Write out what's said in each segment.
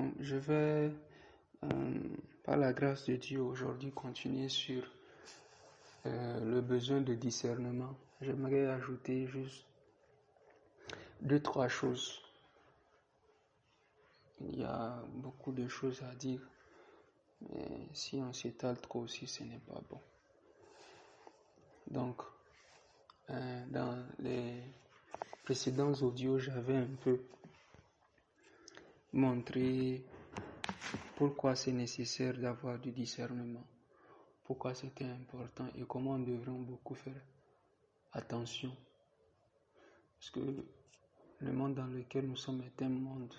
Donc, je vais, par la grâce de Dieu, aujourd'hui continuer sur le besoin de discernement. J'aimerais ajouter juste 2-3 choses. Il y a beaucoup de choses à dire, mais si on s'étale trop aussi, ce n'est pas bon. Donc, dans les précédents audios, j'avais un peu montré pourquoi c'est nécessaire d'avoir du discernement, pourquoi c'était important et comment nous devrions beaucoup faire attention. Parce que le monde dans lequel nous sommes est un monde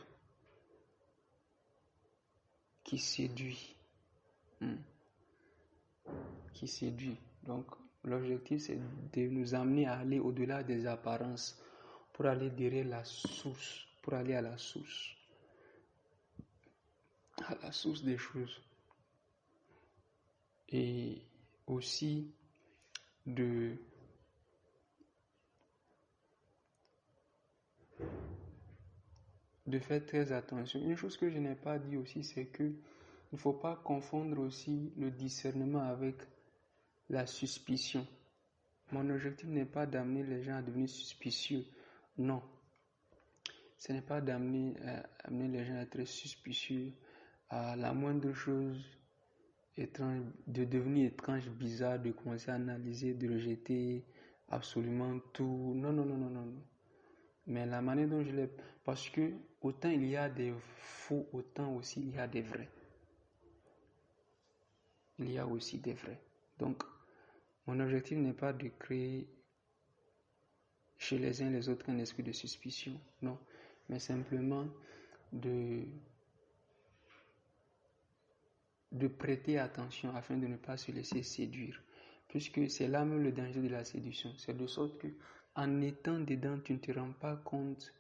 qui séduit. Donc, l'objectif, c'est de nous amener à aller au-delà des apparences pour aller derrière la source, pour aller à la source des choses. Et aussi de faire très attention. Une chose que je n'ai pas dit aussi, c'est que il ne faut pas confondre aussi le discernement avec la suspicion. Mon objectif n'est pas d'amener les gens à devenir suspicieux. Non. Ce n'est pas d'amener les gens à être suspicieux à la moindre chose étrange, de devenir étrange, bizarre, de commencer à analyser, de rejeter absolument tout. Non. Mais la manière dont je l'ai... Parce que autant il y a des faux, autant aussi il y a des vrais. Il y a aussi des vrais. Donc, mon objectif n'est pas de créer chez les uns et les autres un esprit de suspicion. Non. Mais simplement de prêter attention afin de ne pas se laisser séduire. Puisque c'est là même le danger de la séduction. C'est de sorte que en étant dedans, tu ne te rends pas compte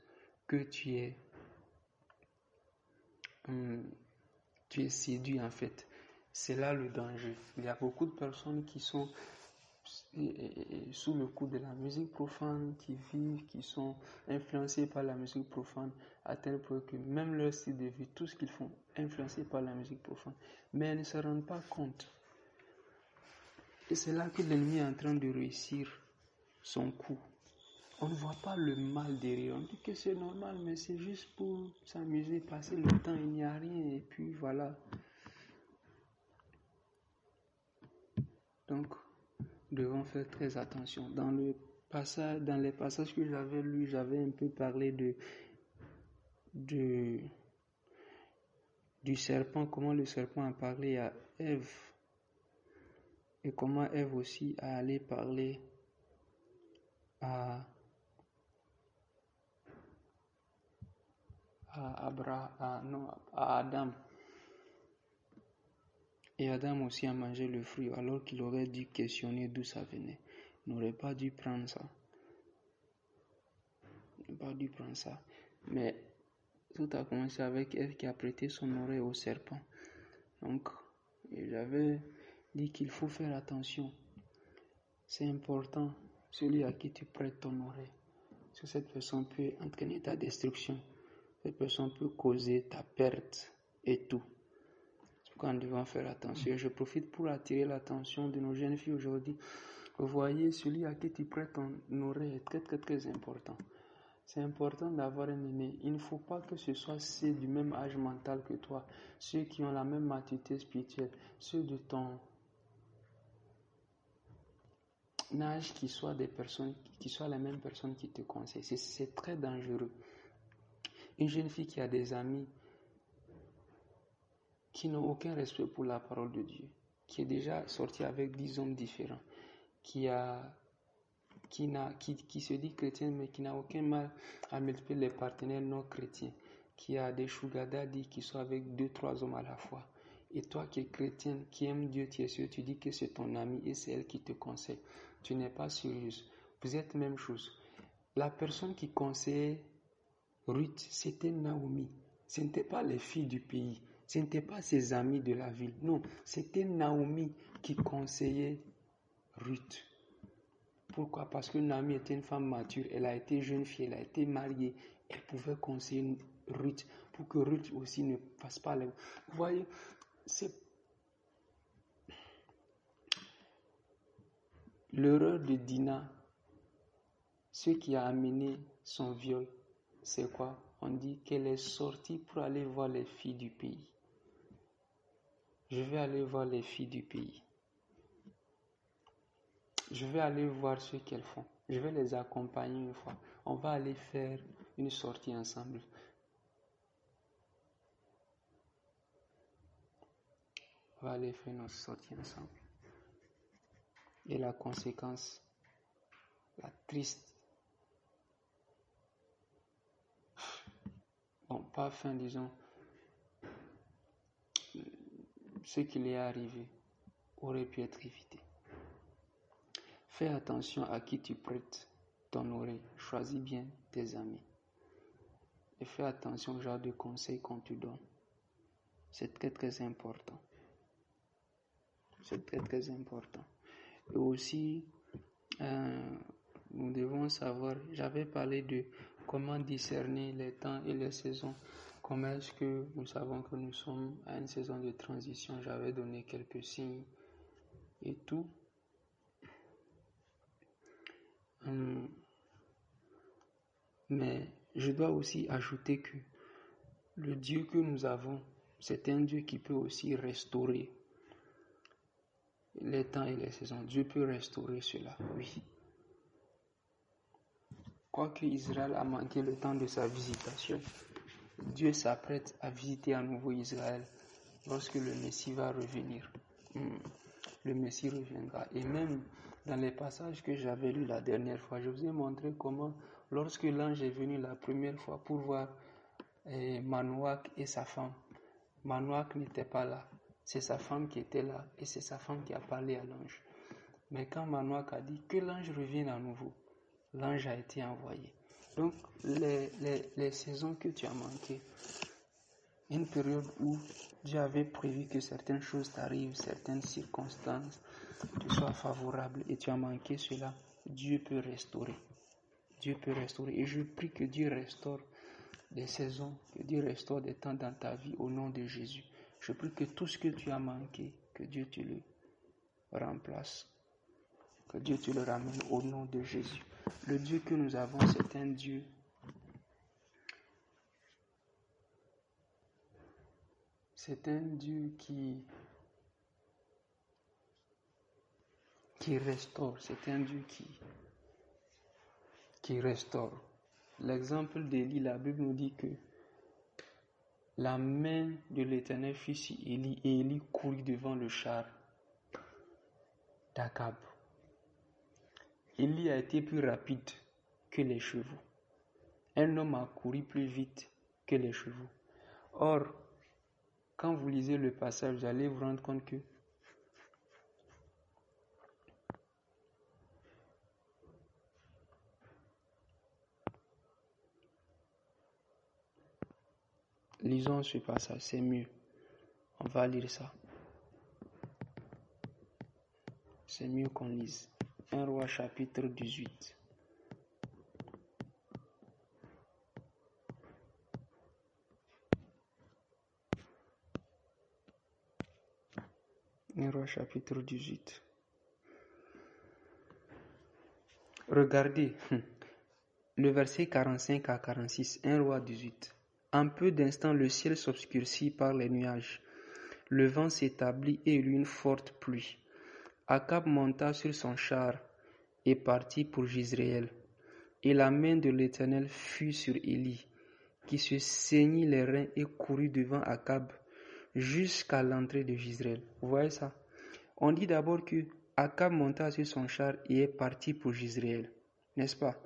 que tu es séduit en fait. C'est là le danger. Il y a beaucoup de personnes qui sont sous le coup de la musique profane, qui sont influencées par la musique profane, à tel point que même leur style de vie, tout ce qu'ils font, influencé par la musique profane. Mais elles ne se rendent pas compte. Et c'est là que l'ennemi est en train de réussir son coup. On ne voit pas le mal derrière. On dit que c'est normal, mais c'est juste pour s'amuser, passer le temps, il n'y a rien, et puis voilà. Donc, nous devons faire très attention. Dans les passages que j'avais lus, j'avais un peu parlé du serpent, comment le serpent a parlé à Ève, et comment Ève aussi a allé parler à Adam. Et Adam aussi a mangé le fruit alors qu'il aurait dû questionner d'où ça venait. Il n'aurait pas dû prendre ça. Mais tout a commencé avec Ève qui a prêté son oreille au serpent. Donc, j'avais dit qu'il faut faire attention. C'est important, celui à qui tu prêtes ton oreille. Parce que cette personne peut entraîner ta destruction. Cette personne peut causer ta perte et tout. C'est pourquoi nous devons faire attention. Je profite pour attirer l'attention de nos jeunes filles aujourd'hui. Vous voyez, celui à qui tu prêtes ton oreille est très très très important. C'est important d'avoir un aîné. Il ne faut pas que ce soit ceux du même âge mental que toi, ceux qui ont la même maturité spirituelle, ceux de ton âge qui soient des personnes, qui soient les mêmes personnes qui te conseillent. C'est très dangereux. Une jeune fille qui a des amis qui n'ont aucun respect pour la parole de Dieu, qui est déjà sortie avec 10 hommes différents, qui se dit chrétienne mais qui n'a aucun mal à multiplier les partenaires non chrétiens, qui a des sugar daddy qui sont avec 2-3 hommes à la fois. Et toi qui es chrétienne, qui aime Dieu, tu es sûr, tu dis que c'est ton ami et c'est elle qui te conseille. Tu n'es pas sérieuse. Vous êtes même chose. La personne qui conseillait Ruth, c'était Naomi. Ce n'était pas les filles du pays. Ce n'était pas ses amis de la ville. Non, c'était Naomi qui conseillait Ruth. Pourquoi? Parce que Naomi était une femme mature, elle a été jeune fille, elle a été mariée, elle pouvait conseiller Ruth pour que Ruth aussi ne fasse pas les... Vous voyez, c'est l'erreur de Dina, ce qui a amené son viol, c'est quoi? On dit qu'elle est sortie pour aller voir les filles du pays. Je vais aller voir les filles du pays. Je vais aller voir ce qu'elles font. Je vais les accompagner une fois. On va aller faire une sortie ensemble. On va aller faire une sortie ensemble. Et la conséquence, la triste, bon, pas fin, disons, ce qui lui est arrivé aurait pu être évité. Fais attention à qui tu prêtes ton oreille. Choisis bien tes amis. Et fais attention au genre de conseils qu'on te donne. C'est très très important. C'est très très important. Et aussi, nous devons savoir, j'avais parlé de comment discerner les temps et les saisons. Comment est-ce que nous savons que nous sommes à une saison de transition? J'avais donné quelques signes et tout. Mais je dois aussi ajouter que le Dieu que nous avons, c'est un Dieu qui peut aussi restaurer les temps et les saisons. Dieu peut restaurer cela, oui. Quoique Israël a manqué le temps de sa visitation, Dieu s'apprête à visiter à nouveau Israël lorsque le Messie va revenir. Le Messie reviendra. Et même dans les passages que j'avais lus la dernière fois, je vous ai montré comment, lorsque l'ange est venu la première fois pour voir Manoach et sa femme, Manoach n'était pas là. C'est sa femme qui était là et c'est sa femme qui a parlé à l'ange. Mais quand Manoach a dit que l'ange revienne à nouveau, l'ange a été envoyé. Donc, les saisons que tu as manquées, une période où Dieu avait prévu que certaines choses t'arrivent, certaines circonstances te soient favorables et tu as manqué cela, Dieu peut restaurer. Dieu peut restaurer. Et je prie que Dieu restaure des saisons, que Dieu restaure des temps dans ta vie au nom de Jésus. Je prie que tout ce que tu as manqué, que Dieu te le remplace. Que Dieu te le ramène au nom de Jésus. Le Dieu que nous avons, c'est un Dieu qui restaure. C'est un Dieu qui restaure. L'exemple d'Élie, la Bible nous dit que la main de l'Éternel fut sur Élie et Élie courut devant le char d'Akab. Élie a été plus rapide que les chevaux. Un homme a couru plus vite que les chevaux. Or, quand vous lisez le passage, vous allez vous rendre compte que lisons ce passage, c'est mieux. On va lire ça. C'est mieux qu'on lise. 1 Roi chapitre 18. Un Roi chapitre 18. Regardez le verset 45 à 46, 1 Roi 18. En peu d'instants, le ciel s'obscurcit par les nuages. Le vent s'établit et il y eut une forte pluie. Akab monta sur son char et partit pour Jizréel. Et la main de l'Éternel fut sur Élie, qui se saignit les reins et courut devant Akab jusqu'à l'entrée de Jizréel. Vous voyez ça? On dit d'abord que Akab monta sur son char et est parti pour Jizréel, n'est-ce pas?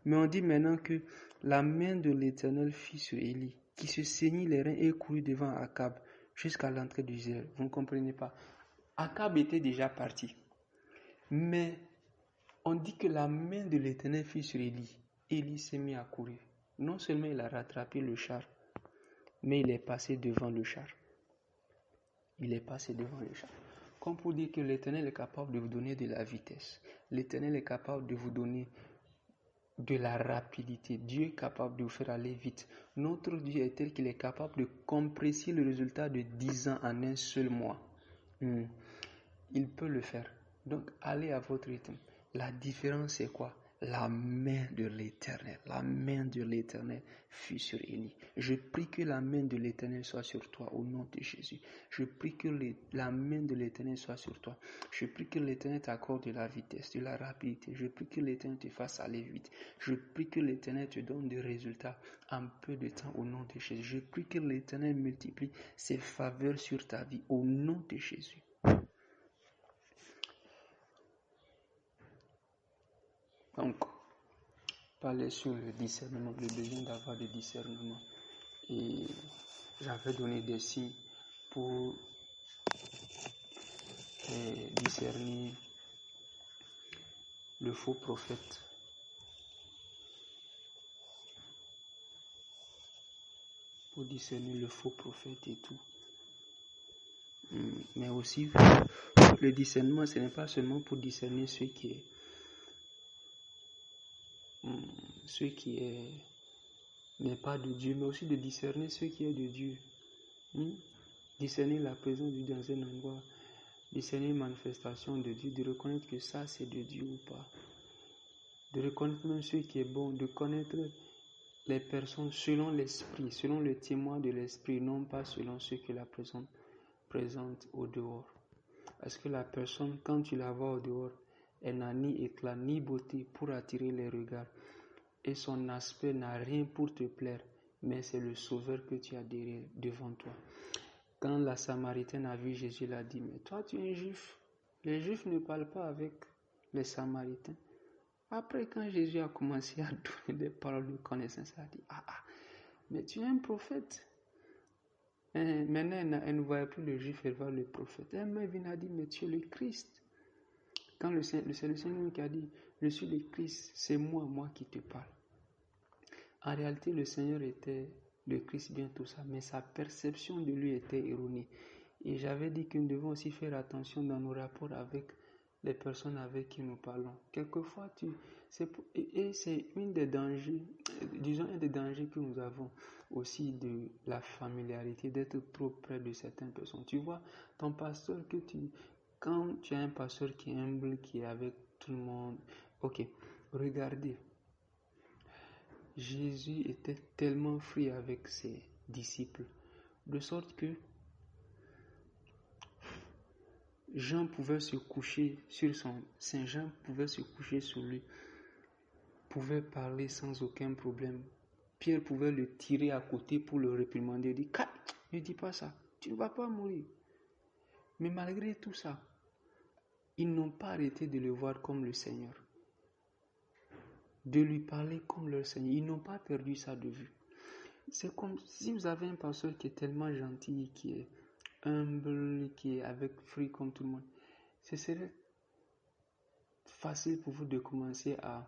Mais on dit maintenant que la main de l'Éternel fut sur Élie, qui se saignit les reins et courut devant Akab jusqu'à l'entrée de Jizréel. Vous ne comprenez pas? Akab était déjà parti. Mais on dit que la main de l'Éternel fut sur Élie. Élie s'est mis à courir. Non seulement il a rattrapé le char, mais il est passé devant le char. comme pour dire que l'Éternel est capable de vous donner de la vitesse. L'Éternel est capable de vous donner de la rapidité. Dieu est capable de vous faire aller vite. Notre Dieu est tel qu'il est capable de compresser le résultat de 10 ans en un seul mois. Il peut le faire. Donc, allez à votre rythme. La différence, c'est quoi? La main de l'Éternel. La main de l'Éternel fut sur Élie. Je prie que la main de l'Éternel soit sur toi au nom de Jésus. Je prie que la main de l'Éternel soit sur toi. Je prie que l'Éternel t'accorde de la vitesse, de la rapidité. Je prie que l'Éternel te fasse aller vite. Je prie que l'Éternel te donne des résultats en peu de temps au nom de Jésus. Je prie que l'Éternel multiplie ses faveurs sur ta vie au nom de Jésus. Donc, parler sur le discernement, le besoin d'avoir du discernement. Et j'avais donné des signes pour discerner le faux prophète. Pour discerner le faux prophète et tout. Mais aussi, le discernement, ce n'est pas seulement pour discerner ce qui n'est pas de Dieu, mais aussi de discerner ce qui est de Dieu. Discerner la présence de Dieu dans un endroit, discerner une manifestation de Dieu, de reconnaître que ça c'est de Dieu ou pas. De reconnaître même ce qui est bon, de connaître les personnes selon l'esprit, selon le témoin de l'esprit, non pas selon ce que la personne présente au dehors. Parce que la personne, quand tu la vois au dehors, elle n'a ni éclat ni beauté pour attirer les regards. Et son aspect n'a rien pour te plaire, mais c'est le sauveur que tu as devant toi. Quand la Samaritaine a vu Jésus, elle a dit, mais toi tu es un juif. Les juifs ne parlent pas avec les Samaritains. Après, quand Jésus a commencé à donner des paroles de connaissance, elle a dit, mais tu es un prophète. Et maintenant, elle ne voyait plus le juif, elle voit le prophète. Elle m'a dit, mais tu es le Christ. Quand le Seigneur qui a dit, je suis le Christ, c'est moi qui te parle. En réalité, le Seigneur était le Christ, bien tout ça, mais sa perception de lui était erronée. Et j'avais dit que nous devons aussi faire attention dans nos rapports avec les personnes avec qui nous parlons. Quelquefois, c'est un des dangers que nous avons aussi de la familiarité, d'être trop près de certaines personnes. Tu vois, ton pasteur quand tu as un pasteur qui est humble, qui est avec tout le monde, ok, regardez, Jésus était tellement free avec ses disciples, de sorte que Jean pouvait se coucher sur Saint Jean pouvait se coucher sur lui, pouvait parler sans aucun problème. Pierre pouvait le tirer à côté pour le réprimander, dire, ne dis pas ça, tu ne vas pas mourir. Mais malgré tout ça, ils n'ont pas arrêté de le voir comme le Seigneur, de lui parler comme leur Seigneur. Ils n'ont pas perdu ça de vue. C'est comme si vous avez un pasteur qui est tellement gentil, qui est humble, qui est avec free comme tout le monde. Ce serait facile pour vous de commencer à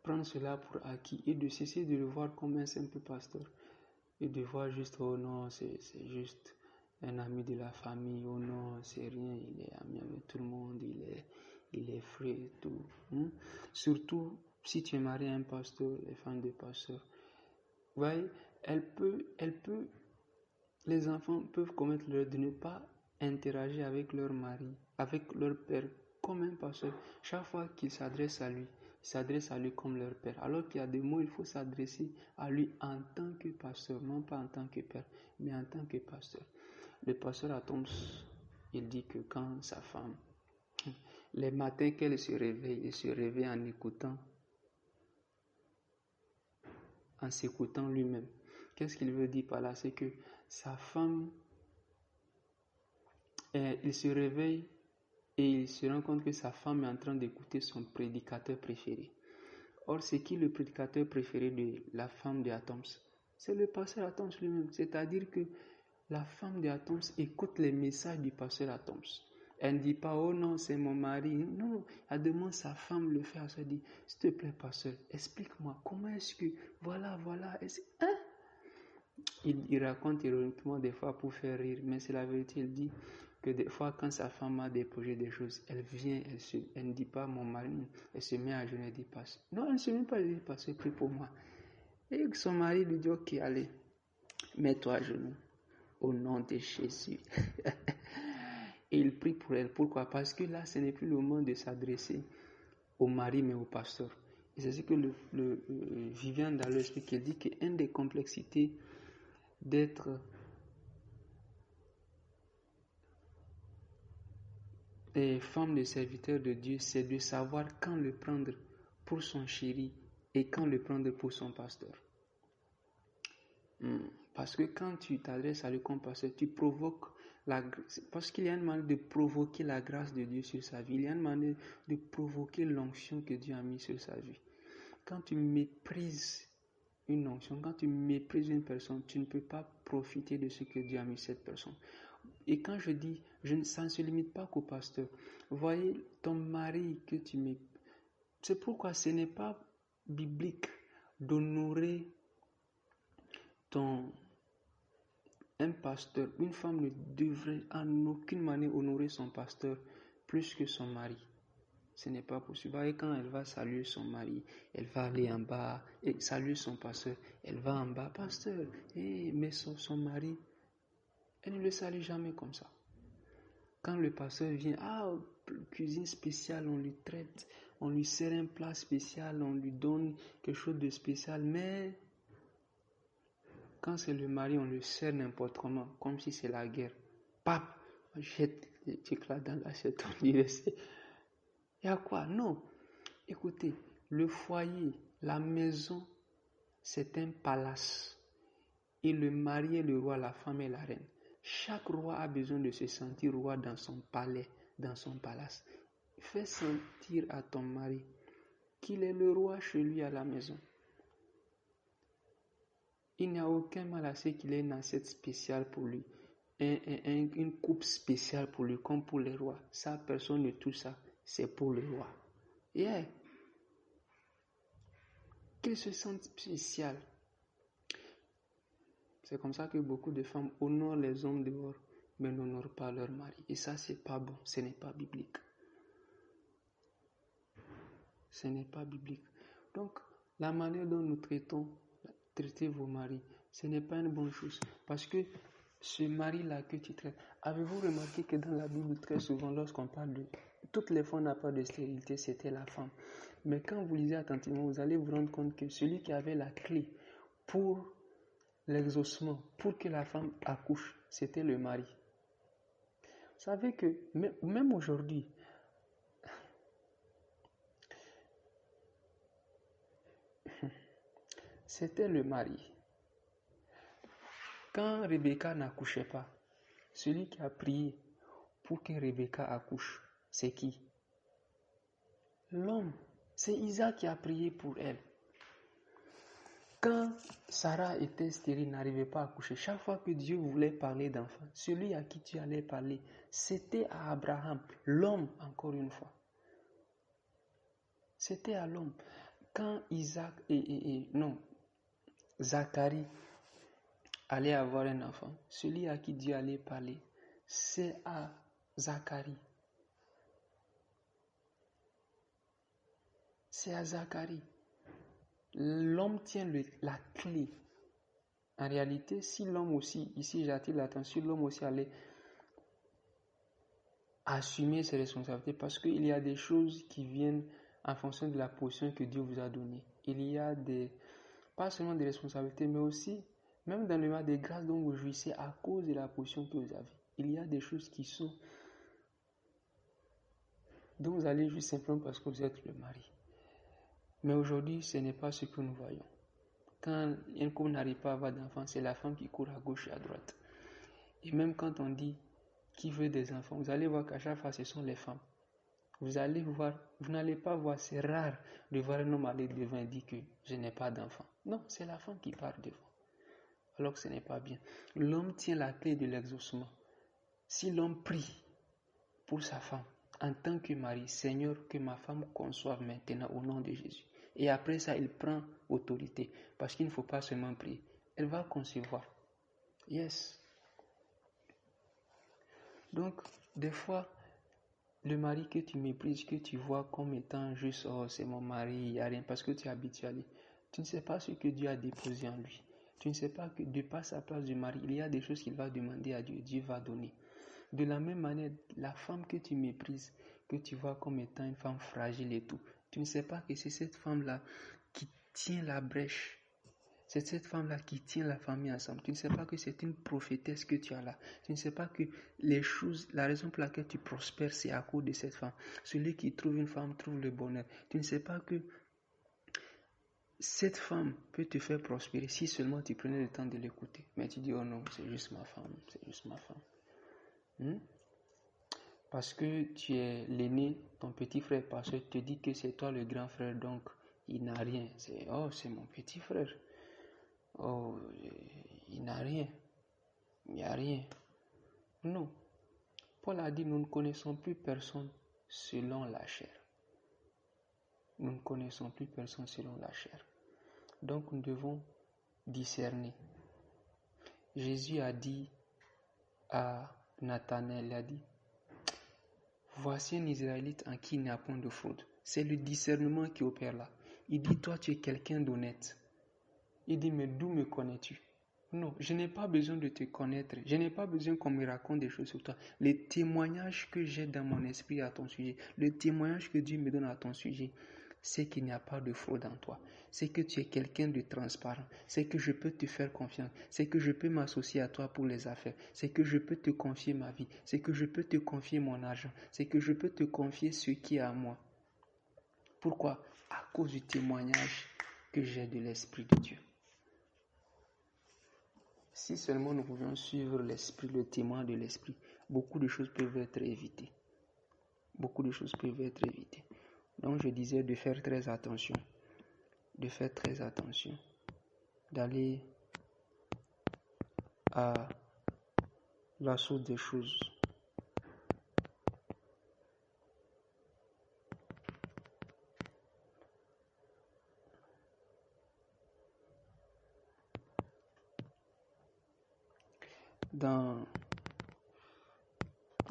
prendre cela pour acquis et de cesser de le voir comme un simple pasteur et de voir juste, oh non, c'est juste un ami de la famille, oh non, c'est rien, il est ami avec tout le monde, il est free et tout. Surtout si tu es marié à un pasteur, les femmes de pasteur. Vous voyez, les enfants peuvent commettre l'erreur de ne pas interagir avec leur mari, avec leur père, comme un pasteur. Chaque fois qu'ils s'adressent à lui, ils s'adressent à lui comme leur père. Alors qu'il y a des mots, il faut s'adresser à lui en tant que pasteur, non pas en tant que père, mais en tant que pasteur. Le pasteur Atoms, il dit que quand sa femme, les matins qu'elle se réveille, elle se réveille en s'écoutant lui-même. Qu'est-ce qu'il veut dire par là? C'est que sa femme, il se réveille et il se rend compte que sa femme est en train d'écouter son prédicateur préféré. Or, c'est qui le prédicateur préféré de la femme d'Atoms? C'est le pasteur Atoms lui-même. C'est-à-dire que la femme d'Atoms écoute les messages du pasteur Atoms. Elle ne dit pas, oh non, c'est mon mari. Non, elle demande sa femme le fait. Elle se dit, s'il te plaît, pasteur, explique-moi, comment est-ce que, voilà, il raconte ironiquement des fois pour faire rire, mais c'est la vérité. Il dit, que des fois, quand sa femme a des projets, des choses, elle vient, elle ne dit pas mon mari, elle se met à genoux, elle dit passe. Non, elle ne se met pas, elle dit passe, prie pour moi. Et son mari lui dit ok, allez, mets-toi à genoux au nom de Jésus. Et il prie pour elle. Pourquoi? Parce que là, ce n'est plus le moment de s'adresser au mari, mais au pasteur. Et c'est ce que le Viviane Dallot explique. Il dit qu'une des complexités d'être femme de serviteur de Dieu, c'est de savoir quand le prendre pour son chéri et quand le prendre pour son pasteur. Parce que quand tu t'adresses à le pasteur, tu provoques parce qu'il y a une manière de provoquer la grâce de Dieu sur sa vie. Il y a une manière de provoquer l'onction que Dieu a mise sur sa vie. Quand tu méprises une onction, quand tu méprises une personne, tu ne peux pas profiter de ce que Dieu a mis cette personne. Et quand je dis, ça ne se limite pas qu'au pasteur. Voyez, ton mari que tu méprises. C'est pourquoi ce n'est pas biblique d'honorer un pasteur. Une femme ne devrait en aucune manière honorer son pasteur plus que son mari. Ce n'est pas possible. Et quand elle va saluer son mari, elle va aller en bas et saluer son pasteur. Elle va en bas, pasteur, mais son mari, elle ne le salue jamais comme ça. Quand le pasteur vient, cuisine spéciale, on lui traite, on lui sert un plat spécial, on lui donne quelque chose de spécial, mais quand c'est le mari, on le sert n'importe comment, comme si c'est la guerre. Pap, on jette les trucs là dans l'assiette, on dit laissez. Il y a quoi? Non. Écoutez, le foyer, la maison, c'est un palace. Et le mari est le roi, la femme est la reine. Chaque roi a besoin de se sentir roi dans son palais, dans son palace. Fais sentir à ton mari qu'il est le roi chez lui à la maison. Il n'y a aucun mal à ce qu'il ait une assiette spéciale pour lui, une coupe spéciale pour lui, comme pour les rois. Ça, personne ne touche ça, c'est pour le roi. Yeah. Qu'il se sente spécial. C'est comme ça que beaucoup de femmes honorent les hommes dehors, mais n'honorent pas leur mari. Et ça, c'est pas bon, ce n'est pas biblique. Ce n'est pas biblique. Donc, la manière dont nous traitez vos maris, ce n'est pas une bonne chose. Parce que ce mari-là que tu traites, avez-vous remarqué que dans la Bible, très souvent, lorsqu'on parle de toutes les femmes n'ont pas de stérilité, c'était la femme. Mais quand vous lisez attentivement, vous allez vous rendre compte que celui qui avait la clé pour l'exaucement, pour que la femme accouche, c'était le mari. Vous savez que même aujourd'hui, c'était le mari. Quand Rebecca n'accouchait pas, celui qui a prié pour que Rebecca accouche, c'est qui? L'homme. C'est Isaac qui a prié pour elle. Quand Sarah était stérile, n'arrivait pas à accoucher, chaque fois que Dieu voulait parler d'enfant, celui à qui tu allais parler, c'était à Abraham, l'homme encore une fois. C'était à l'homme. Quand Zacharie allait avoir un enfant, celui à qui Dieu allait parler, c'est à Zacharie. C'est à Zacharie. L'homme tient la clé. En réalité, si l'homme aussi, ici j'attire l'attention, l'homme aussi allait assumer ses responsabilités parce qu'il y a des choses qui viennent en fonction de la position que Dieu vous a donnée. Il y a pas seulement des responsabilités, mais aussi, même dans le cas des grâces dont vous jouissez à cause de la position que vous avez. Il y a des choses qui sont dont vous allez juste simplement parce que vous êtes le mari. Mais aujourd'hui, ce n'est pas ce que nous voyons. Quand un couple n'arrive pas à avoir d'enfants, c'est la femme qui court à gauche et à droite. Et même quand on dit qui veut des enfants, vous allez voir qu'à chaque fois, ce sont les femmes. Vous n'allez pas voir, c'est rare de voir un homme aller devant et dire que je n'ai pas d'enfant. Non, c'est la femme qui part devant. Alors que ce n'est pas bien. L'homme tient la clé de l'exaucement. Si l'homme prie pour sa femme, en tant que mari, Seigneur, que ma femme conçoive maintenant au nom de Jésus. Et après ça, il prend autorité. Parce qu'il ne faut pas seulement prier. Elle va concevoir. Yes. Donc, des fois, le mari que tu méprises, que tu vois comme étant juste, oh, c'est mon mari, il n'y a rien, parce que tu es habitué à lui. Tu ne sais pas ce que Dieu a déposé en lui. Tu ne sais pas que de par sa place de mari, il y a des choses qu'il va demander à Dieu, Dieu va donner. De la même manière, la femme que tu méprises, que tu vois comme étant une femme fragile et tout, tu ne sais pas que c'est cette femme-là qui tient la brèche. C'est cette femme-là qui tient la famille ensemble. Tu ne sais pas que c'est une prophétesse que tu as là. Tu ne sais pas que les choses, la raison pour laquelle tu prospères, c'est à cause de cette femme. Celui qui trouve une femme trouve le bonheur. Tu ne sais pas que cette femme peut te faire prospérer si seulement tu prenais le temps de l'écouter. Mais tu dis, oh non, c'est juste ma femme, c'est juste ma femme. Parce que tu es l'aîné, ton petit frère, parce que tu te dis que c'est toi le grand frère, donc il n'a rien. C'est mon petit frère. Oh, il n'a rien. Il n'y a rien. Non. Paul a dit, nous ne connaissons plus personne selon la chair. Nous ne connaissons plus personne selon la chair. Donc nous devons discerner. Jésus a dit à Nathanaël, il a dit, voici un Israélite en qui il n'y a point de fraude. C'est le discernement qui opère là. Il dit, toi tu es quelqu'un d'honnête. Il dit, mais d'où me connais-tu? Non, je n'ai pas besoin de te connaître. Je n'ai pas besoin qu'on me raconte des choses sur toi. Les témoignages que j'ai dans mon esprit à ton sujet, le témoignage que Dieu me donne à ton sujet, c'est qu'il n'y a pas de fraude en toi. C'est que tu es quelqu'un de transparent. C'est que je peux te faire confiance. C'est que je peux m'associer à toi pour les affaires. C'est que je peux te confier ma vie. C'est que je peux te confier mon argent. C'est que je peux te confier ce qui est à moi. Pourquoi? À cause du témoignage que j'ai de l'Esprit de Dieu. Si seulement nous pouvions suivre l'esprit, le témoin de l'esprit, beaucoup de choses peuvent être évitées. Beaucoup de choses peuvent être évitées. Donc je disais de faire très attention. De faire très attention. D'aller à la source des choses.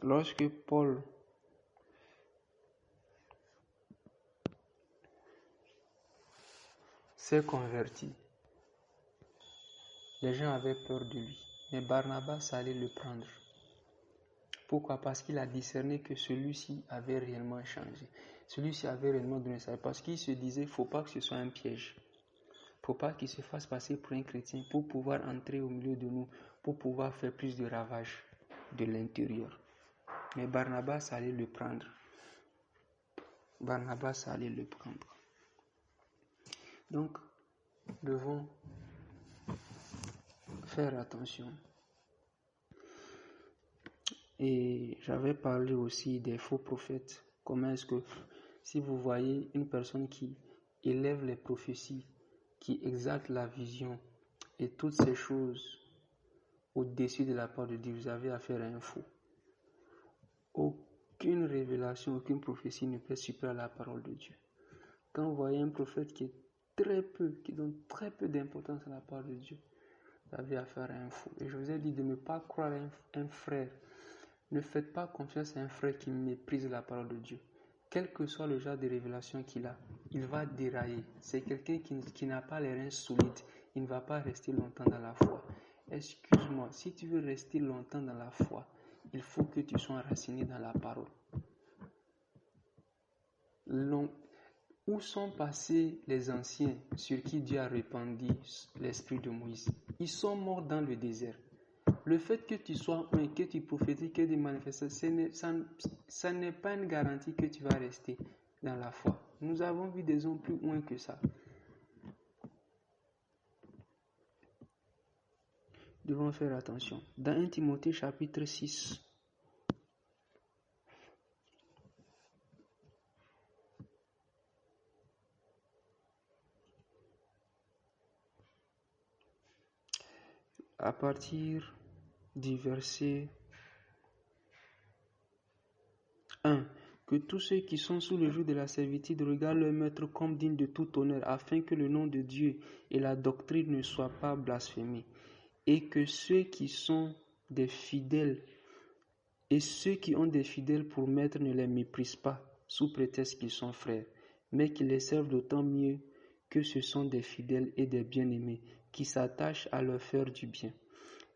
Lorsque Paul s'est converti, les gens avaient peur de lui, mais Barnabas allait le prendre. Pourquoi? Parce qu'il a discerné que celui-ci avait réellement changé. Celui-ci avait réellement donné ça. Parce qu'il se disait, il ne faut pas que ce soit un piège. Il ne faut pas qu'il se fasse passer pour un chrétien pour pouvoir entrer au milieu de nous, pour pouvoir faire plus de ravages de l'intérieur. Mais Barnabas allait le prendre. Barnabas allait le prendre. Donc, nous devons faire attention. Et j'avais parlé aussi des faux prophètes. Comment est-ce que, si vous voyez une personne qui élève les prophéties, qui exalte la vision et toutes ces choses au-dessus de la part de Dieu, vous avez affaire à un faux. Aucune révélation, aucune prophétie ne peut supérer la parole de Dieu. Quand vous voyez un prophète qui donne très peu d'importance à la parole de Dieu, vous avez affaire à un faux. Et je vous ai dit de ne pas croire un frère. Ne faites pas confiance à un frère qui méprise la parole de Dieu. Quel que soit le genre de révélation qu'il a, il va dérailler. C'est quelqu'un qui n'a pas les reins solides. Il ne va pas rester longtemps dans la foi. Excuse-moi, si tu veux rester longtemps dans la foi, il faut que tu sois enraciné dans la parole. Où sont passés les anciens sur qui Dieu a répandu l'esprit de Moïse? Ils sont morts dans le désert. Le fait que tu sois que tu prophétises, que tu manifestes, ça n'est pas une garantie que tu vas rester dans la foi. Nous avons vu des hommes plus loin que ça. Nous devons faire attention. Dans 1 Timothée chapitre 6, à partir du verset 1, que tous ceux qui sont sous le joug de la servitude regardent leur maître comme digne de tout honneur, afin que le nom de Dieu et la doctrine ne soient pas blasphémés, et que ceux qui sont des fidèles Et ceux qui ont des fidèles pour maître ne les méprisent pas, sous prétexte qu'ils sont frères, mais qu'ils les servent d'autant mieux que ce sont des fidèles et des bien-aimés, qui s'attachent à leur faire du bien.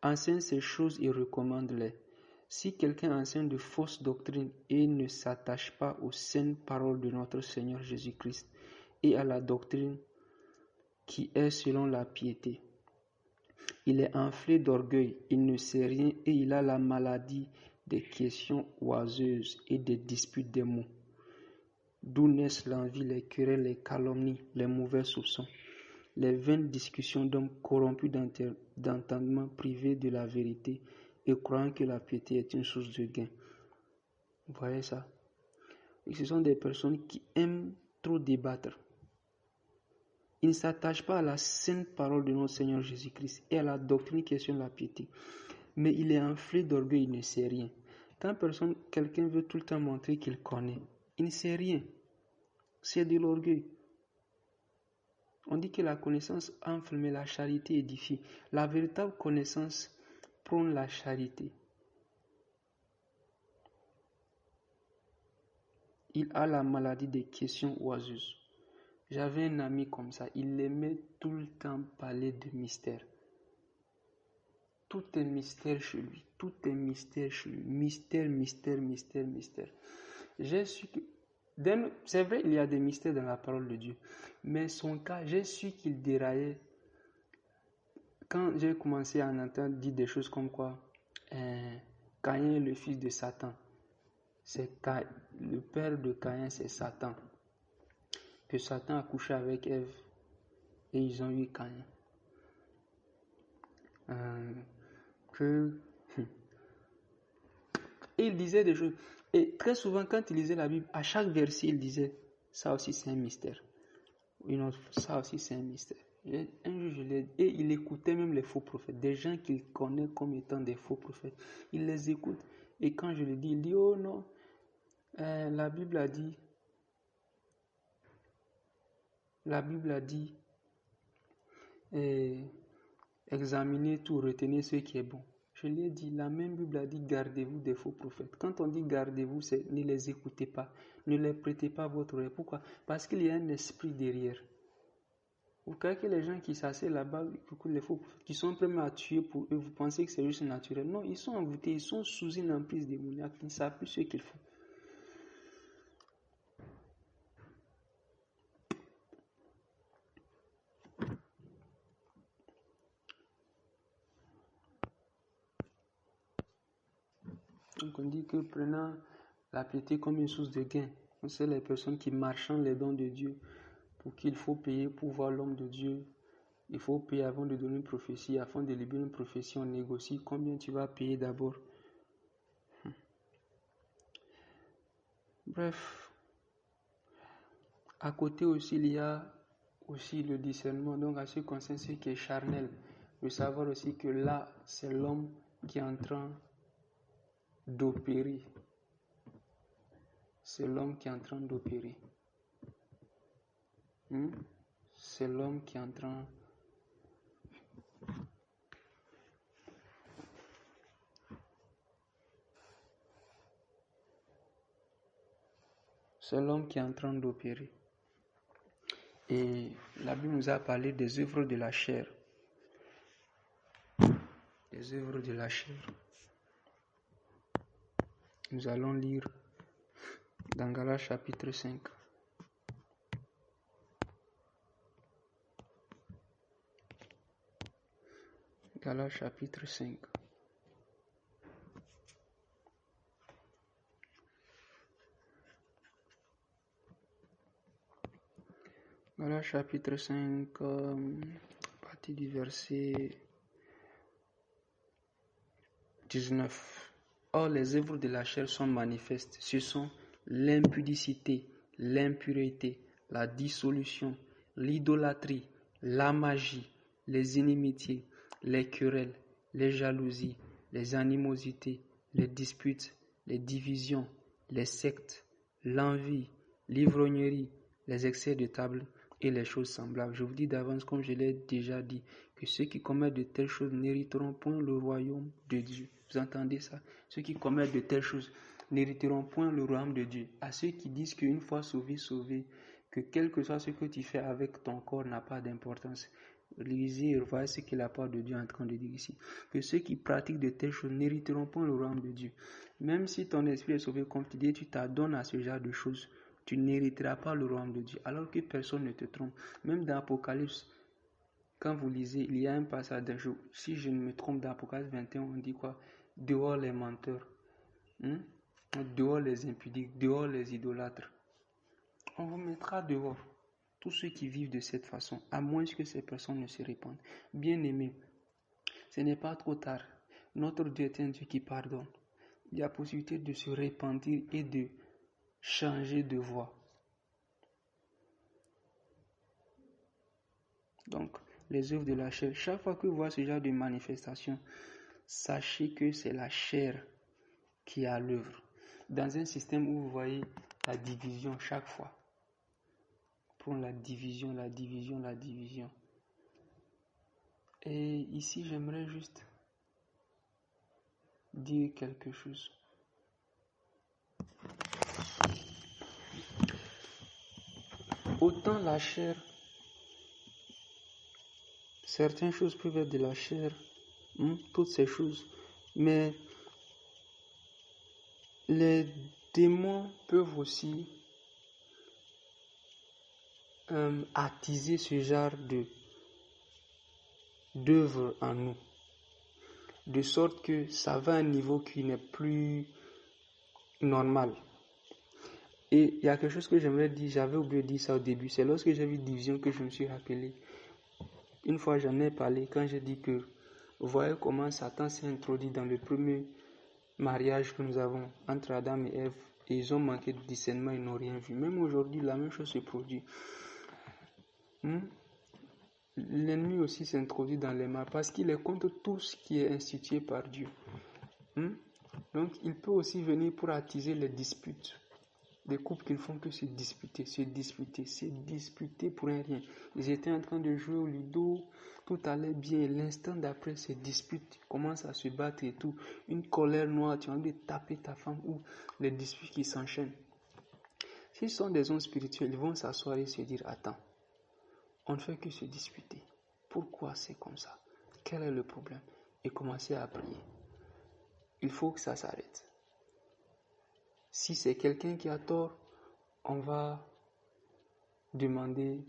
Enseigne ces choses et recommande-les. Si quelqu'un enseigne de fausses doctrines et ne s'attache pas aux saines paroles de notre Seigneur Jésus-Christ et à la doctrine qui est selon la piété, il est enflé d'orgueil, il ne sait rien et il a la maladie des questions oiseuses et des disputes des mots. D'où naissent l'envie, les querelles, les calomnies, les mauvais soupçons, les vaines discussions d'hommes corrompus d'entendement, privés de la vérité et croyant que la piété est une source de gain. Vous voyez ça? Et ce sont des personnes qui aiment trop débattre. Ils ne s'attachent pas à la sainte parole de notre Seigneur Jésus-Christ et à la doctrine qui est sur la piété. Mais il est enflé d'orgueil, il ne sait rien. Quand quelqu'un veut tout le temps montrer qu'il connaît, il ne sait rien. C'est de l'orgueil. On dit que la connaissance enfle, mais la charité édifie. La véritable connaissance prône la charité. Il a la maladie des questions oiseuses. J'avais un ami comme ça, il aimait tout le temps parler de mystère. Tout est mystère chez lui, tout est mystère chez lui. Mystère, mystère, mystère, mystère. J'ai su que, c'est vrai, il y a des mystères dans la parole de Dieu, mais son cas, j'ai su qu'il déraillait quand j'ai commencé à en entendre dire des choses comme quoi Caïn est le fils de Satan. Le père de Caïn, c'est Satan. Que Satan a couché avec Ève et ils ont eu Caïn. Et il disait des choses. Et très souvent, quand il lisait la Bible, à chaque verset, il disait ça aussi c'est un mystère. Ça aussi c'est un mystère. Un jour, et il écoutait même les faux prophètes, des gens qu'il connaît comme étant des faux prophètes. Il les écoute. Et quand je le dis, il dit oh non, la Bible a dit, examinez tout, retenez ce qui est bon. Je lui ai dit, la même Bible a dit, gardez-vous des faux prophètes. Quand on dit gardez-vous, c'est ne les écoutez pas, ne les prêtez pas votre oreille. Pourquoi? Parce qu'il y a un esprit derrière. Vous croyez que les gens qui s'asseyent là-bas, les faux prophètes, qui sont prêts à tuer pour eux, vous pensez que c'est juste naturel? Non, ils sont envoûtés, ils sont sous une emprise démoniaque, ils ne savent plus ce qu'ils font. Donc on dit que prenant la piété comme une source de gain, c'est les personnes qui marchandent les dons de Dieu, pour qu'il faut payer pour voir l'homme de Dieu. Il faut payer avant de donner une prophétie. Afin de libérer une prophétie, on négocie combien tu vas payer d'abord. Bref, à côté aussi, il y a aussi le discernement. Donc à ce qui concerne ce qui est charnel, de savoir aussi que là, c'est l'homme qui est en train d'opérer. C'est l'homme qui est en train d'opérer. C'est l'homme qui est en train d'opérer. Et la Bible nous a parlé des œuvres de la chair. Les œuvres de la chair. Nous allons lire dans Galates chapitre 5. Galates chapitre 5. Galates chapitre 5, à partir du verset 19. Or, les œuvres de la chair sont manifestes. Ce sont l'impudicité, l'impureté, la dissolution, l'idolâtrie, la magie, les inimitiés, les querelles, les jalousies, les animosités, les disputes, les divisions, les sectes, l'envie, l'ivrognerie, les excès de table et les choses semblables. Je vous dis d'avance, comme je l'ai déjà dit, que ceux qui commettent de telles choses n'hériteront point le royaume de Dieu. Vous entendez ça? Ceux qui commettent de telles choses n'hériteront point le royaume de Dieu. À ceux qui disent qu'une fois sauvé, sauvé, que quel que soit ce que tu fais avec ton corps n'a pas d'importance. Lisez et voyez ce que la parole de Dieu est en train de dire ici. Que ceux qui pratiquent de telles choses n'hériteront point le royaume de Dieu. Même si ton esprit est sauvé, comme tu dis, tu t'adonnes à ce genre de choses, tu n'hériteras pas le royaume de Dieu. Alors que personne ne te trompe. Même dans Apocalypse, quand vous lisez, il y a un passage d'un jour. Si je ne me trompe, dans Apocalypse 21, on dit quoi? Dehors les menteurs. Dehors les impudiques. Dehors les idolâtres. On vous mettra dehors. Tous ceux qui vivent de cette façon, à moins que ces personnes ne se répandent. Bien-aimés, ce n'est pas trop tard. Notre Dieu est un Dieu qui pardonne. Il y a possibilité de se repentir et de changer de voie. Donc, les œuvres de la chair. Chaque fois que vous voyez ce genre de manifestation, sachez que c'est la chair qui est à l'œuvre. Dans un système où vous voyez la division chaque fois. Pour la division, la division, la division. Et ici, j'aimerais juste dire quelque chose. Autant la chair, certaines choses peuvent être de la chair, toutes ces choses, mais les démons peuvent aussi attiser ce genre d'œuvre en nous, de sorte que ça va à un niveau qui n'est plus normal. Et il y a quelque chose que j'aimerais dire, j'avais oublié de dire ça au début, c'est lorsque j'ai vu Division que je me suis rappelé. Une fois j'en ai parlé quand j'ai dit que vous voyez comment Satan s'est introduit dans le premier mariage que nous avons entre Adam et Ève, et ils ont manqué de discernement, ils n'ont rien vu. Même aujourd'hui, la même chose se produit. L'ennemi aussi s'introduit dans les mains parce qu'il est contre tout ce qui est institué par Dieu. Donc, il peut aussi venir pour attiser les disputes. Des couples qui ne font que se disputer pour un rien. Ils étaient en train de jouer au ludo, tout allait bien. L'instant d'après, ces disputes commencent à se battre et tout. Une colère noire, tu as envie de taper ta femme ou les disputes qui s'enchaînent. S'ils sont des hommes spirituels, ils vont s'asseoir et se dire, attends, on ne fait que se disputer. Pourquoi c'est comme ça? Quel est le problème? Et commencer à prier. Il faut que ça s'arrête. Si c'est quelqu'un qui a tort, on va demander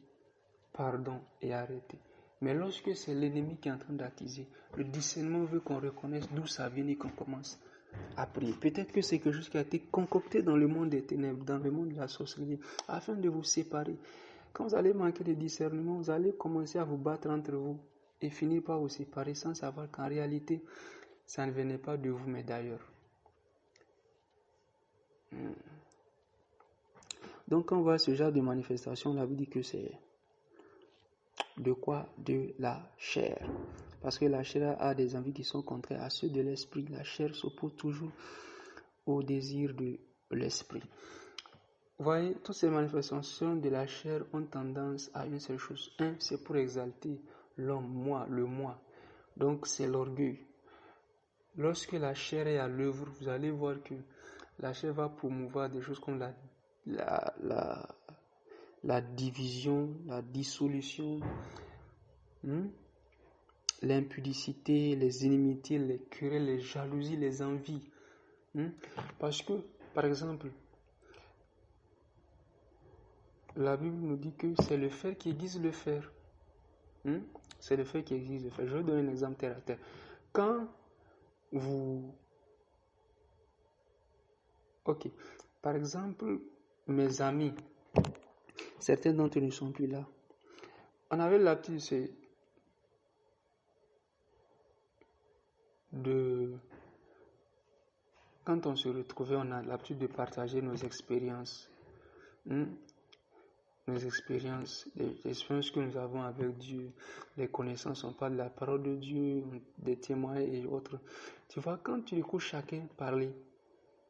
pardon et arrêter. Mais lorsque c'est l'ennemi qui est en train d'attiser, le discernement veut qu'on reconnaisse d'où ça vient et qu'on commence à prier. Peut-être que c'est quelque chose qui a été concocté dans le monde des ténèbres, dans le monde de la sorcellerie, afin de vous séparer. Quand vous allez manquer de discernement, vous allez commencer à vous battre entre vous et finir par vous séparer sans savoir qu'en réalité, ça ne venait pas de vous, mais d'ailleurs. Donc, quand on voit ce genre de manifestation, la Bible dit que c'est de quoi? De la chair. Parce que la chair a des envies qui sont contraires à ceux de l'esprit. La chair s'oppose toujours au désir de l'esprit. Vous voyez, toutes ces manifestations de la chair ont tendance à une seule chose. C'est pour exalter l'homme, moi, le moi. Donc, c'est l'orgueil. Lorsque la chair est à l'œuvre, vous allez voir que la chair va promouvoir des choses comme la division, la dissolution, l'impudicité, les inimitiés, les querelles, les jalousies, les envies. Parce que, par exemple, la Bible nous dit que c'est le faire qui aiguise le fer. C'est le faire qui aiguise le fer. Je vais donner un exemple terre à terre. Quand vous... Ok. Par exemple, mes amis, certains d'entre eux ne sont plus là. On avait l'habitude quand on se retrouvait, on a l'habitude de partager nos expériences. Nos expériences, les expériences que nous avons avec Dieu, les connaissances, on parle de la parole de Dieu, des témoins et autres. Tu vois, quand tu écoutes chacun parler,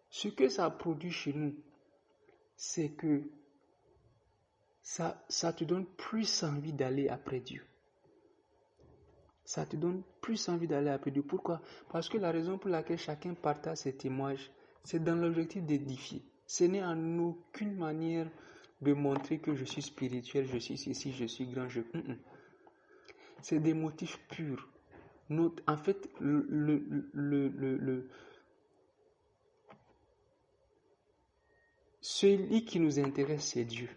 ce que ça produit chez nous, c'est que ça te donne plus envie d'aller après Dieu. Ça te donne plus envie d'aller après Dieu. Pourquoi? Parce que la raison pour laquelle chacun partage ses témoignages, c'est dans l'objectif d'édifier. Ce n'est en aucune manière de montrer que je suis spirituel, je suis ici, je suis grand. C'est des motifs purs. En fait, celui qui nous intéresse, c'est Dieu.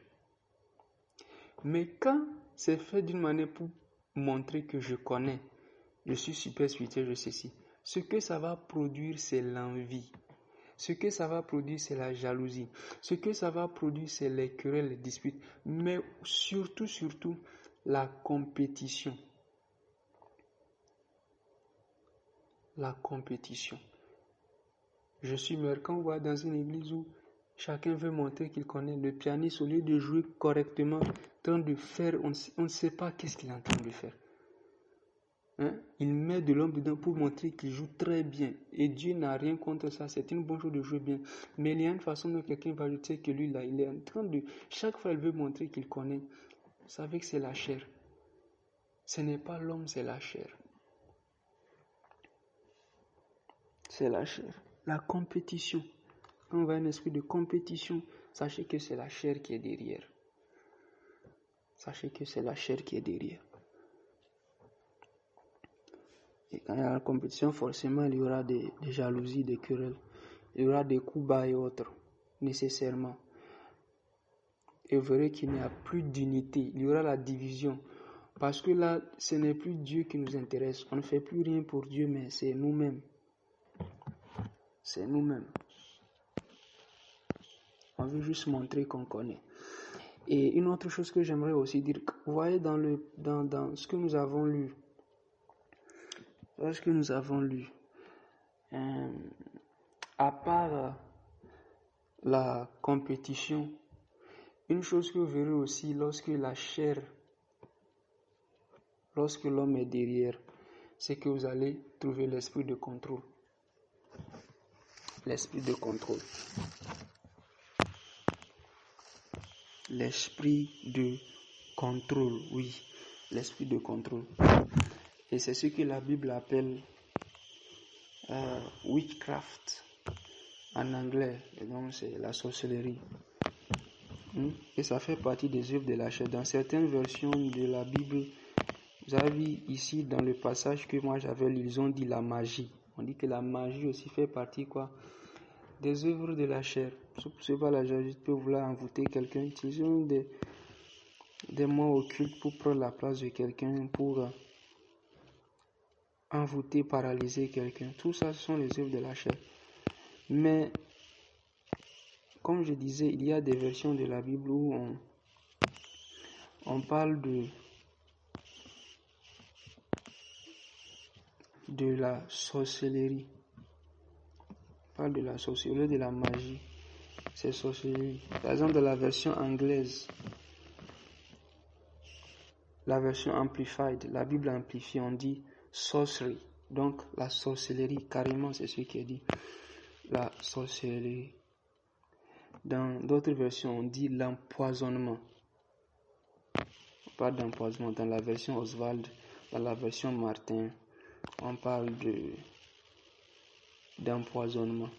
Mais quand c'est fait d'une manière pour montrer que je connais, je suis super spirituel, je sais si, ce que ça va produire, c'est l'envie. Ce que ça va produire, c'est la jalousie. Ce que ça va produire, c'est les querelles, les disputes. Mais surtout, la compétition. La compétition. Je suis meilleur. Quand on va dans une église où chacun veut montrer qu'il connaît le pianiste, au lieu de jouer correctement, en train de faire, on ne sait pas qu'est-ce qu'il est en train de faire. Il met de l'homme dedans pour montrer qu'il joue très bien. Et Dieu n'a rien contre ça. C'est une bonne chose de jouer bien. Mais il y a une façon dont quelqu'un va dire que lui, là, il est en train de... Chaque fois, il veut montrer qu'il connaît. Vous savez que c'est la chair. Ce n'est pas l'homme, c'est la chair. C'est la chair. La compétition. Quand on va un esprit de compétition, sachez que c'est la chair qui est derrière. Sachez que c'est la chair qui est derrière. Et quand il y a la compétition, forcément, il y aura des jalousies, des querelles. Il y aura des coups bas et autres, nécessairement. Et vous verrez qu'il n'y a plus d'unité. Il y aura la division. Parce que là, ce n'est plus Dieu qui nous intéresse. On ne fait plus rien pour Dieu, mais c'est nous-mêmes. C'est nous-mêmes. On veut juste montrer qu'on connaît. Et une autre chose que j'aimerais aussi dire, vous voyez dans ce que nous avons lu, à part la compétition, une chose que vous verrez aussi lorsque l'homme est derrière, c'est que vous allez trouver l'esprit de contrôle. L'esprit de contrôle. L'esprit de contrôle, oui. L'esprit de contrôle. Et c'est ce que la Bible appelle witchcraft en anglais. Et donc c'est la sorcellerie. Et ça fait partie des œuvres de la chair. Dans certaines versions de la Bible, vous avez vu ici dans le passage que moi j'avais lu, ils ont dit la magie. On dit que la magie aussi fait partie des œuvres de la chair. C'est pas la jalousie, peut vouloir envoûter quelqu'un. Utilisons des mots occultes pour prendre la place de quelqu'un, pour envoûter, paralyser quelqu'un. Tout ça, ce sont les œuvres de la chair. Mais, comme je disais, il y a des versions de la Bible où on parle de la sorcellerie. On parle de la sorcellerie, de la magie. C'est sorcellerie. Par exemple, dans la version anglaise, la version amplified, la Bible amplifiée, on dit sorcery. Donc, la sorcellerie, carrément, c'est ce qui est dit. La sorcellerie. Dans d'autres versions, on dit l'empoisonnement. On parle d'empoisonnement. Dans la version Oswald, dans la version Martin, on parle d'empoisonnement.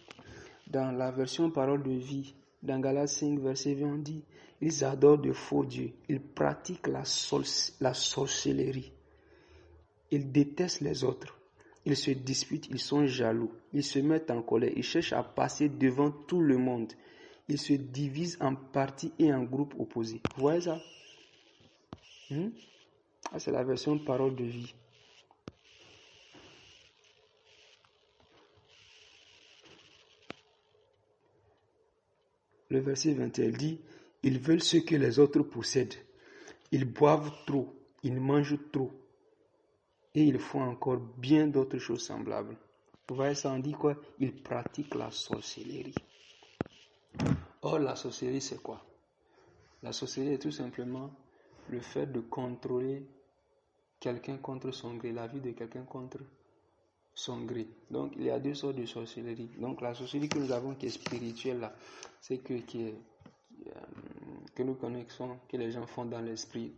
Dans la version Parole de vie, dans Galates 5, verset 20, on dit ils adorent de faux dieux, ils pratiquent la sorcellerie, ils détestent les autres, ils se disputent, ils sont jaloux, ils se mettent en colère, ils cherchent à passer devant tout le monde, ils se divisent en partis et en groupes opposés. Vous voyez ça? C'est la version Parole de vie. Le verset 21 dit, ils veulent ce que les autres possèdent. Ils boivent trop, ils mangent trop. Et ils font encore bien d'autres choses semblables. Vous voyez ça, on dit quoi? Ils pratiquent la sorcellerie. Or, la sorcellerie, c'est quoi? La sorcellerie est tout simplement le fait de contrôler quelqu'un contre son gré, la vie de quelqu'un contre son gré. Donc, il y a deux sortes de sorcellerie. Donc, la sorcellerie que nous avons qui est spirituelle, là, c'est que que nous connaissons, que les gens font dans l'esprit.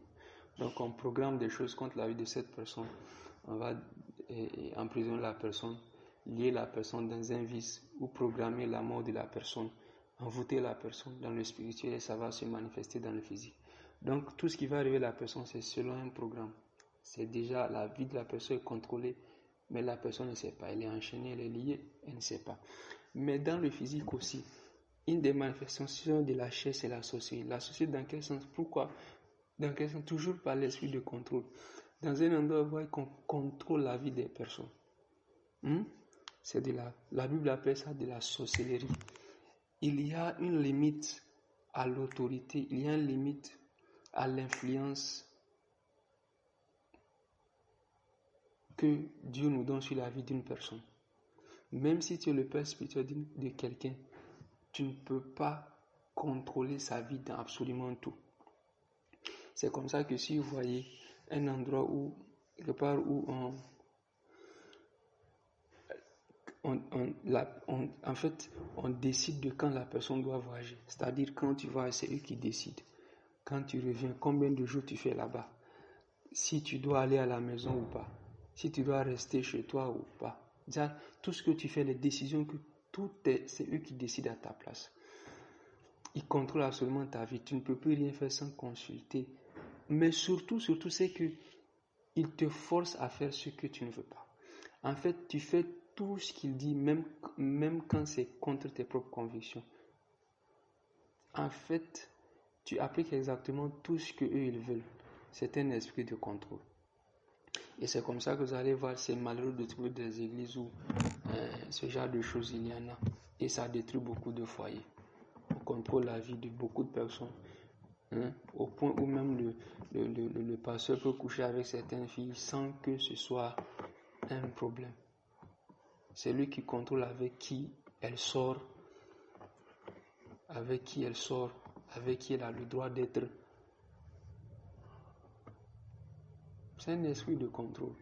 Donc on programme des choses contre la vie de cette personne. On va emprisonner la personne, lier la personne dans un vice ou programmer la mort de la personne, envoûter la personne dans le spirituel et ça va se manifester dans le physique. Donc tout ce qui va arriver à la personne, c'est selon un programme. C'est déjà la vie de la personne est contrôlée, mais la personne ne sait pas. Elle est enchaînée, elle est liée, elle ne sait pas. Mais dans le physique aussi, une des manifestations de la chair, c'est la sorcellerie. La sorcellerie, dans quel sens? Pourquoi? Dans quel sens? Toujours par l'esprit de contrôle. Dans un endroit où on contrôle la vie des personnes. C'est de la Bible appelle ça de la sorcellerie. Il y a une limite à l'autorité, il y a une limite à l'influence que Dieu nous donne sur la vie d'une personne. Même si tu es le père spirituel de quelqu'un, tu ne peux pas contrôler sa vie dans absolument tout. C'est comme ça que si vous voyez un endroit où, quelque part où on décide de quand la personne doit voyager. C'est-à-dire quand tu vas, c'est eux qui décident. Quand tu reviens, combien de jours tu fais là-bas? Si tu dois aller à la maison ou pas? Si tu dois rester chez toi ou pas? Déjà, tout ce que tu fais, les décisions, c'est eux qui décident à ta place. Ils contrôlent absolument ta vie. Tu ne peux plus rien faire sans consulter. Mais surtout, c'est qu'ils te forcent à faire ce que tu ne veux pas. En fait, tu fais tout ce qu'il dit, même quand c'est contre tes propres convictions. En fait, tu appliques exactement tout ce qu'eux ils veulent. C'est un esprit de contrôle. Et c'est comme ça que vous allez voir, c'est malheureux de trouver des églises où ce genre de choses il y en a. Et ça détruit beaucoup de foyers. On contrôle la vie de beaucoup de personnes. Au point où même le pasteur peut coucher avec certaines filles sans que ce soit un problème. C'est lui qui contrôle avec qui elle sort, avec qui elle a le droit d'être. C'est un esprit de contrôle.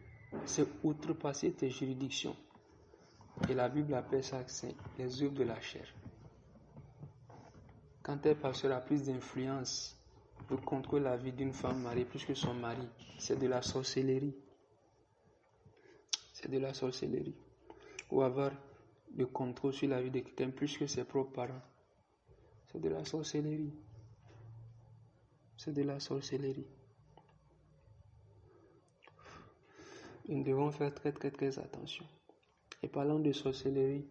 C'est outrepasser tes juridictions. Et la Bible appelle ça c'est les œuvres de la chair. Quand un pasteur a plus d'influence pour contrôler la vie d'une femme mariée plus que son mari, c'est de la sorcellerie. C'est de la sorcellerie. Ou avoir le contrôle sur la vie de quelqu'un plus que ses propres parents. C'est de la sorcellerie. C'est de la sorcellerie. Nous devons faire très très très attention. Et parlant de sorcellerie,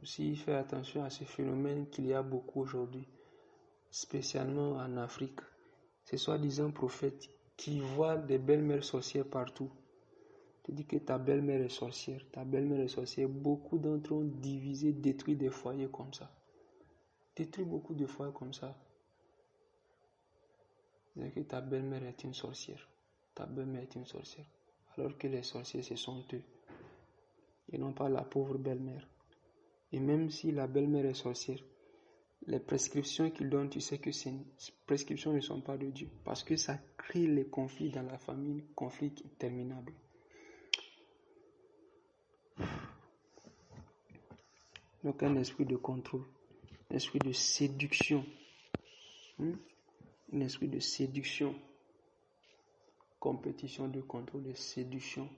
s'il fait attention à ce phénomène qu'il y a beaucoup aujourd'hui, spécialement en Afrique, ces soi-disant prophètes qui voient des belles-mères sorcières partout. Tu dis que ta belle-mère est sorcière, beaucoup d'entre eux ont divisé, détruit des foyers comme ça. Détruit beaucoup de foyers comme ça. C'est que ta belle-mère est une sorcière. Alors que les sorciers, ce sont eux. Et non pas la pauvre belle-mère. Et même si la belle-mère est sorcière, les prescriptions qu'il donne, tu sais que ces prescriptions ne sont pas de Dieu. Parce que ça crée les conflits dans la famille, conflits interminables. Donc un esprit de contrôle, un esprit de séduction. Un esprit de séduction. Compétition de contrôle et séduction.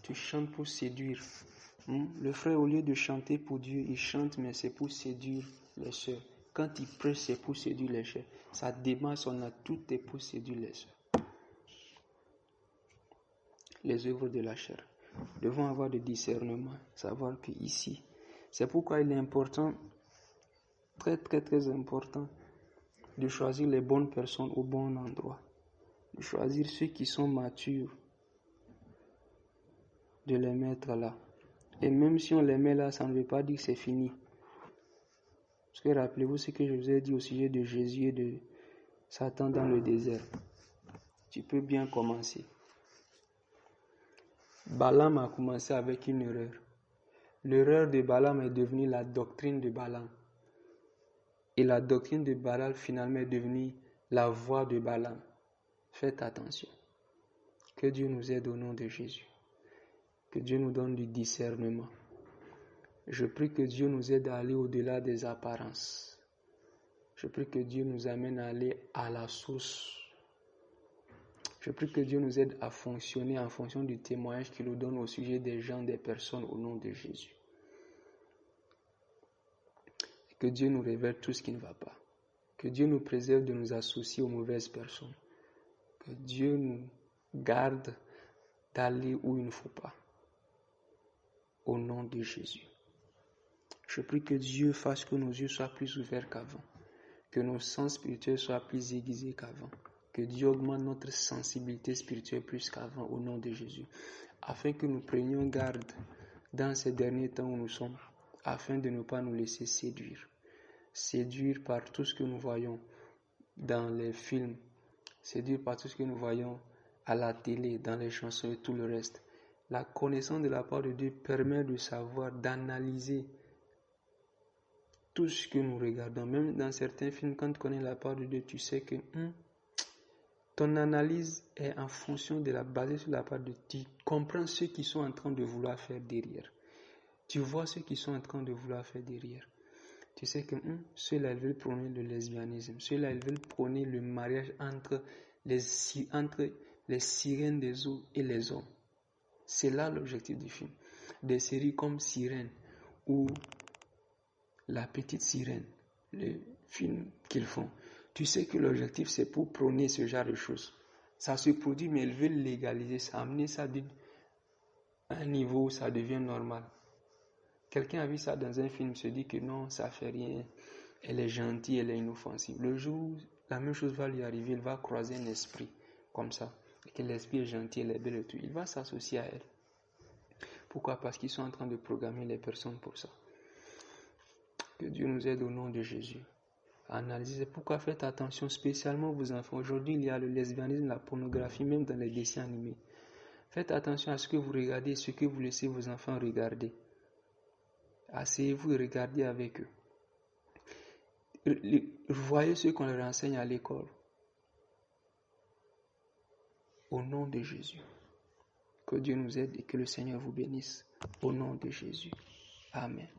Tu chantes pour séduire. Le frère, au lieu de chanter pour Dieu, il chante, mais c'est pour séduire les sœurs. Quand il prêche, c'est pour séduire les sœurs. Sa démarche, on a tout est pour séduire les sœurs. Les œuvres de la chair. Nous devons avoir de discernement, savoir que ici, c'est pourquoi il est important, très très très important, de choisir les bonnes personnes au bon endroit. De choisir ceux qui sont matures, de les mettre là. Et même si on les met là, ça ne veut pas dire que c'est fini. Parce que rappelez-vous ce que je vous ai dit au sujet de Jésus et de Satan dans le désert. Tu peux bien commencer. Balaam a commencé avec une erreur. L'erreur de Balaam est devenue la doctrine de Balaam. Et la doctrine de Balaam finalement est devenue la voie de Balaam. Faites attention. Que Dieu nous aide au nom de Jésus. Que Dieu nous donne du discernement. Je prie que Dieu nous aide à aller au-delà des apparences. Je prie que Dieu nous amène à aller à la source. Je prie que Dieu nous aide à fonctionner en fonction du témoignage qu'il nous donne au sujet des gens, des personnes, au nom de Jésus. Et que Dieu nous révèle tout ce qui ne va pas. Que Dieu nous préserve de nous associer aux mauvaises personnes. Que Dieu nous garde d'aller où il ne faut pas. Au nom de Jésus. Je prie que Dieu fasse que nos yeux soient plus ouverts qu'avant. Que nos sens spirituels soient plus aiguisés qu'avant. Que Dieu augmente notre sensibilité spirituelle plus qu'avant au nom de Jésus. Afin que nous prenions garde dans ces derniers temps où nous sommes. Afin de ne pas nous laisser séduire. Séduire par tout ce que nous voyons dans les films. Séduire par tout ce que nous voyons à la télé, dans les chansons et tout le reste. La connaissance de la part de Dieu permet de savoir, d'analyser tout ce que nous regardons. Même dans certains films, quand tu connais la part de Dieu, tu sais que ton analyse est en fonction de basée sur la part de Dieu. Tu comprends ceux qui sont en train de vouloir faire derrière. Tu vois ceux qui sont en train de vouloir faire derrière. Tu sais que ceux-là, ils veulent prôner le lesbianisme. Ceux-là, ils veulent prôner le mariage entre les sirènes des eaux et les hommes. C'est là l'objectif du film. Des séries comme Sirène ou La Petite Sirène, le film qu'ils font. Tu sais que l'objectif, c'est pour prôner ce genre de choses. Ça se produit, mais ils veulent légaliser ça, amener ça à un niveau où ça devient normal. Quelqu'un a vu ça dans un film, se dit que non, ça fait rien, elle est gentille, elle est inoffensive. Le jour où la même chose va lui arriver, il va croiser un esprit comme ça, et que l'esprit est gentil, elle est belle et tout, il va s'associer à elle. Pourquoi? Parce qu'ils sont en train de programmer les personnes pour ça. Que Dieu nous aide au nom de Jésus à analyser. Pourquoi faites attention, spécialement vos enfants. Aujourd'hui, il y a le lesbianisme, la pornographie, même dans les dessins animés. Faites attention à ce que vous regardez, ce que vous laissez vos enfants regarder. Asseyez-vous et regardez avec eux. Voyez ce qu'on leur enseigne à l'école. Au nom de Jésus. Que Dieu nous aide et que le Seigneur vous bénisse. Au nom de Jésus. Amen.